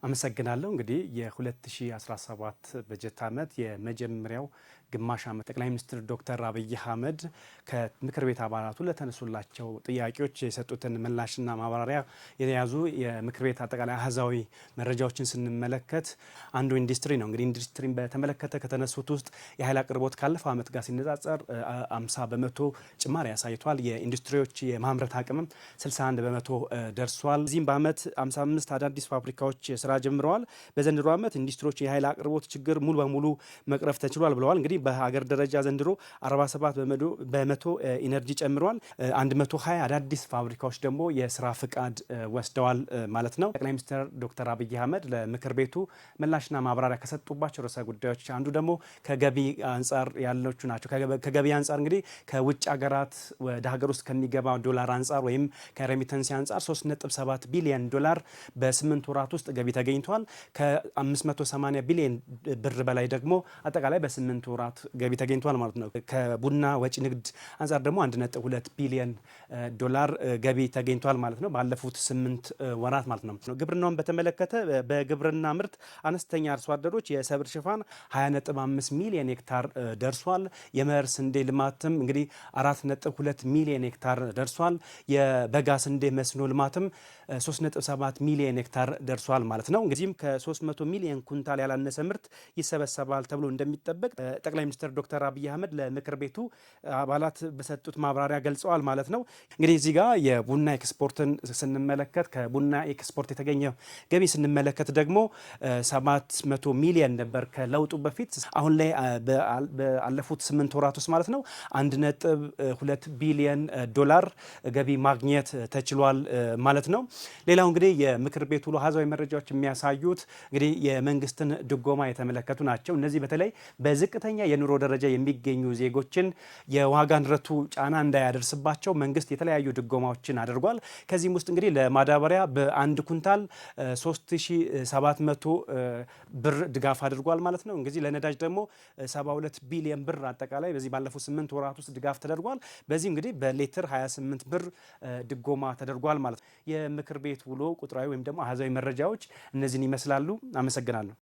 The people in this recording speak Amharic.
አመሰግናለሁ። እንግዲህ የ2017 በጀት ዓመት የመጀመሪያው ግማሽ ዓመት ጠቅላይ ሚኒስትር ዶክተር አብይ አህመድ ከምክር ቤት አባላቱ ለተነሱላቸው ጥያቄዎች የሰጡትን ምላሽና ማብራሪያ የያዙ የምክር ቤት አጠቃላይ አሃዛዊ መረጃዎችን ስንመለከት አንዱ ኢንዱስትሪ ነው። እንግዲህ ኢንዱስትሪን በተመለከተ ከተነሱት ውስጥ የኃይል አቅርቦት ካለፈው ዓመት ጋር ሲነጻጸር 50 በመቶ ጭማሪ ያሳይቷል። የኢንዱስትሪዎች የማምረት አቅምም 61 በመቶ ደርሷል። እዚህም በዓመት 55 አዳዲስ ፋብሪካዎች ስራ ጀምረዋል። በዘንድሮ ዓመት ኢንዱስትሪዎች የኃይል አቅርቦት ችግር ሙሉ በሙሉ መቅረፍ ተችሏል ብለዋል። እንግዲህ በሀገር ደረጃ ዘንድሮ 47 በመቶ ኢነርጂ ጨምረዋል። 120 አዳዲስ ፋብሪካዎች ደግሞ የስራ ፍቃድ ወስደዋል ማለት ነው። ጠቅላይ ሚኒስትር ዶክተር አብይ አህመድ ለምክር ቤቱ ምላሽና ማብራሪያ ከሰጡባቸው ርዕሰ ጉዳዮች አንዱ ደግሞ ከገቢ አንጻር ያለቹ ናቸው። ከገቢ አንጻር እንግዲህ ከውጭ ሀገራት ወደ ሀገር ውስጥ ከሚገባ ዶላር አንጻር ወይም ከሬሚተንሲ አንጻር 3.7 ቢሊዮን ዶላር በ8 ወራት ውስጥ ገቢ ተገኝቷል። ከ580 ቢሊዮን ብር በላይ ደግሞ አጠቃላይ በ8 ወራት ገቢ ተገኝቷል ማለት ነው። ከቡና ወጪ ንግድ አንጻር ደግሞ 1.2 ቢሊዮን ዶላር ገቢ ተገኝቷል ማለት ነው ባለፉት 8 ወራት ማለት ነው። ግብርናውን በተመለከተ በግብርና ምርት አነስተኛ አርሶ አደሮች የሰብል ሽፋን 20.5 ሚሊዮን ሄክታር ደርሷል። የመኸር ስንዴ ልማትም እንግዲህ 4.2 ሚሊዮን ሄክታር ደርሷል። የበጋ ስንዴ መስኖ ልማትም 3.7 ሚሊዮን ሄክታር ደርሷል ማለት ነው። እንግዲህም ከ300 ሚሊዮን ኩንታል ያላነሰ ምርት ይሰበሰባል ተብሎ እንደሚጠበቅ ጠቅላይ ሚኒስትር ዶክተር አብይ አህመድ ለምክር ቤቱ አባላት በሰጡት ማብራሪያ ገልጸዋል ማለት ነው። እንግዲህ እዚህ ጋር የቡና ኤክስፖርትን ስንመለከት ከቡና ኤክስፖርት የተገኘ ገቢ ስንመለከት ደግሞ 700 ሚሊዮን ነበር ከለውጡ በፊት። አሁን ላይ ባለፉት 8 ወራት ውስጥ ማለት ነው 1.2 ቢሊዮን ዶላር ገቢ ማግኘት ተችሏል ማለት ነው። ሌላው እንግዲህ የምክር ቤቱ አሃዛዊ መረጃዎች የሚያሳዩት እንግዲህ የመንግስትን ድጎማ የተመለከቱ ናቸው። እነዚህ በተለይ በዝቅተኛ የኑሮ ደረጃ የሚገኙ ዜጎችን የዋጋ ንረቱ ጫና እንዳያደርስባቸው መንግስት የተለያዩ ድጎማዎችን አድርጓል። ከዚህም ውስጥ እንግዲህ ለማዳበሪያ በአንድ ኩንታል 3700 ብር ድጋፍ አድርጓል ማለት ነው። እንግዲህ ለነዳጅ ደግሞ 72 ቢሊዮን ብር አጠቃላይ በዚህ ባለፉት 8 ወራት ውስጥ ድጋፍ ተደርጓል። በዚህ እንግዲህ በሌትር 28 ብር ድጎማ ተደርጓል ማለት ነው። የምክር ቤት ውሎ ቁጥራዊ ወይም ደግሞ አሃዛዊ መረጃዎች እነዚህን ይመስላሉ። አመሰግናለሁ።